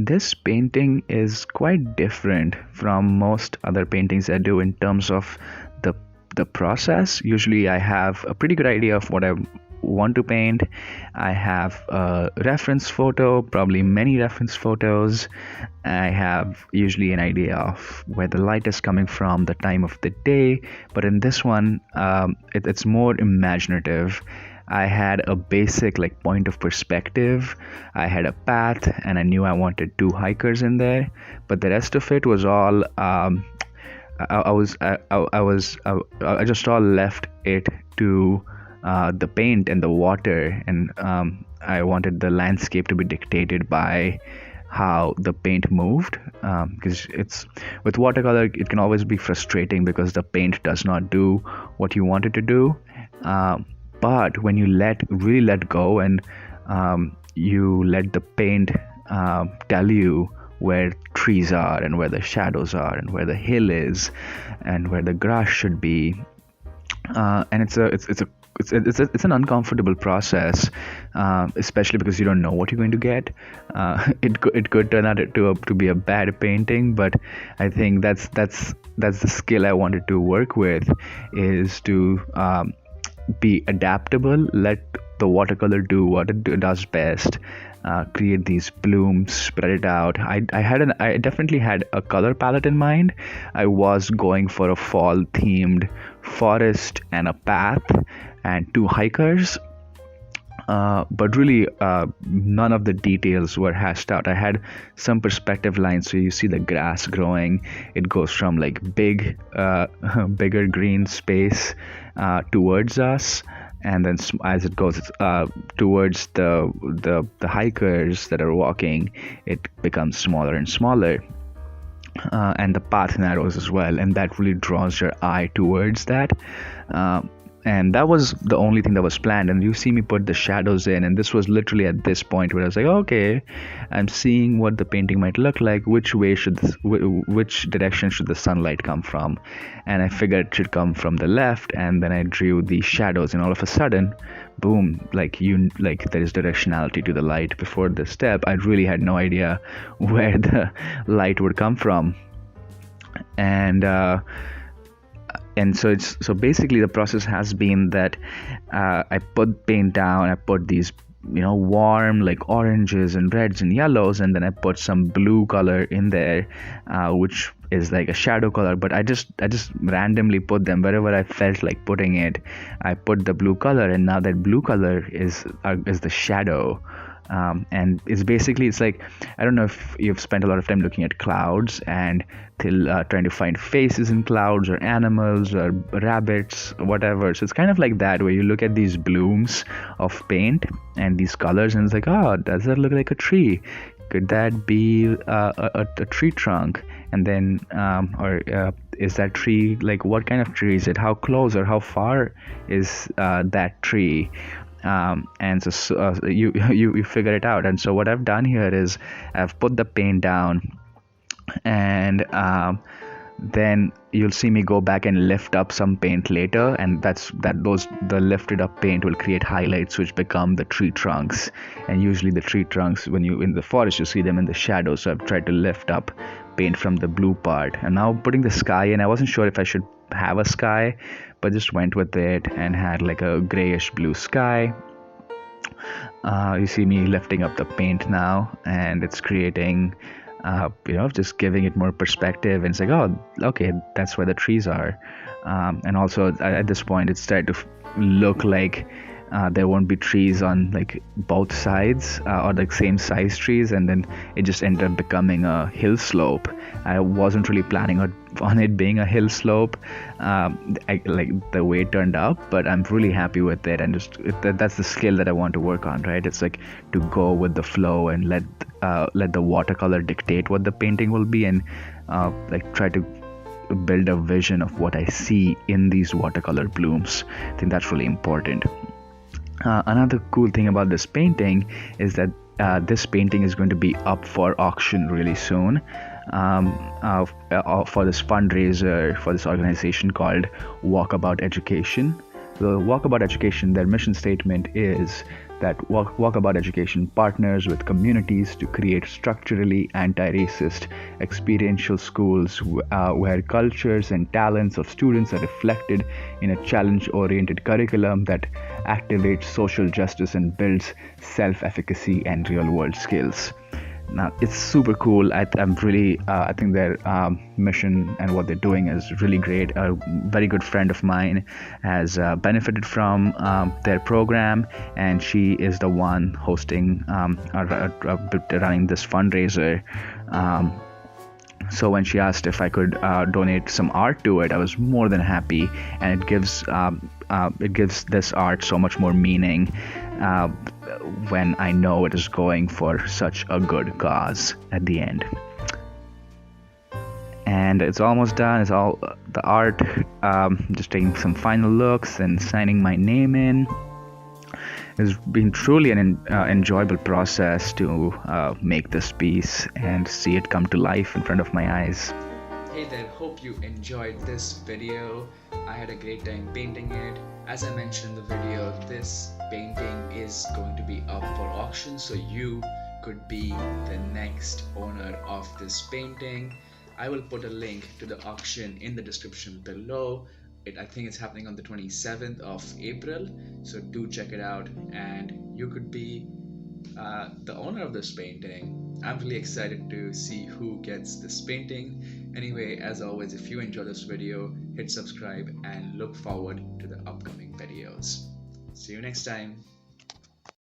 This painting is quite different from most other paintings I do in terms of the the process. Usually I have a pretty good idea of what I want to paint. I have a reference photo, probably many reference photos. I have usually an idea of where the light is coming from, the time of the day, but in this one, it's more imaginative. I had a basic like point of perspective. I had a path, and I knew I wanted two hikers in there. But the rest of it was all I just all left it to the paint and the water, and I wanted the landscape to be dictated by how the paint moved, because it's with watercolor it can always be frustrating because the paint does not do what you want it to do. But when you really let go, and you let the paint tell you where trees are and where the shadows are and where the hill is and where the grass should be, and it's an uncomfortable process, especially because you don't know what you're going to get. It could turn out to be a bad painting, but I think that's the skill I wanted to work with, is to be adaptable, let the watercolor do what it does best, create these blooms, spread it out. I definitely had a color palette in mind. I was going for a fall themed forest and a path and two hikers, but really none of the details were hashed out. I had some perspective lines, so you see the grass growing. It goes from like bigger green space towards us, and then as it goes towards the hikers that are walking, it becomes smaller and smaller. And the path narrows as well, and that really draws your eye towards that. And that was the only thing that was planned. And you see me put the shadows in, and this was literally at this point where I was like, okay, I'm seeing what the painting might look like. Which direction should the sunlight come from? And I figured it should come from the left, and then I drew the shadows, and all of a sudden, boom, like there is directionality to the light. Before this step, I really had no idea where the light would come from. And so basically the process has been that I put paint down, I put these warm like oranges and reds and yellows, and then I put some blue color in there, which is like a shadow color, but I just randomly put them wherever I felt like putting it. I put the blue color, and now that blue color is the shadow. And it's like, I don't know if you've spent a lot of time looking at clouds and trying to find faces in clouds, or animals, or rabbits, whatever. So it's kind of like that, where you look at these blooms of paint and these colors, and it's like, oh, does that look like a tree? Could that be a tree trunk? And then is that tree, like, what kind of tree is it? How close or how far is that tree? And so you figure it out. And so what I've done here is I've put the paint down, and then you'll see me go back and lift up some paint later, and the lifted up paint will create highlights which become the tree trunks. And usually the tree trunks, when you in the forest, you see them in the shadow. So I've tried to lift up paint from the blue part, and now putting the sky in. I wasn't sure if I should have a sky, but just went with it and had like a grayish blue sky. You see me lifting up the paint now, and it's creating just giving it more perspective. And it's like, oh, okay, that's where the trees are. And also at this point it's started to look like there won't be trees on like both sides, or like same size trees, and then it just ended up becoming a hill slope. I wasn't really planning on it being a hill slope, like the way it turned out, but I'm really happy with it. And that's the skill that I want to work on, right? It's like to go with the flow and let the watercolor dictate what the painting will be, and like try to build a vision of what I see in these watercolor blooms. I think that's really important. Another cool thing about this painting is that this painting is going to be up for auction really soon, for this fundraiser for this organization called Walkabout Education. The Walkabout Education, their mission statement is that Walkabout Education partners with communities to create structurally anti-racist experiential schools where cultures and talents of students are reflected in a challenge-oriented curriculum that activates social justice and builds self-efficacy and real-world skills. Now it's super cool. I'm really, I think their mission and what they're doing is really great. A very good friend of mine has benefited from their program, and she is the one hosting running this fundraiser. Um, so when she asked if I could donate some art to it, I was more than happy, and it gives this art so much more meaning uh, when I know it is going for such a good cause at the end. And it's almost done. It's all the art. Just taking some final looks and signing my name in. It's been truly an enjoyable process to make this piece and see it come to life in front of my eyes. Hey there, hope you enjoyed this video. I had a great time painting it. As I mentioned in the video, this painting is going to be up for auction, so you could be the next owner of this painting. I will put a link to the auction in the description below. I think it's happening on the 27th of April, so do check it out and you could be the owner of this painting. I'm really excited to see who gets this painting. Anyway, as always, if you enjoy this video, hit subscribe and look forward to the upcoming videos. See you next time.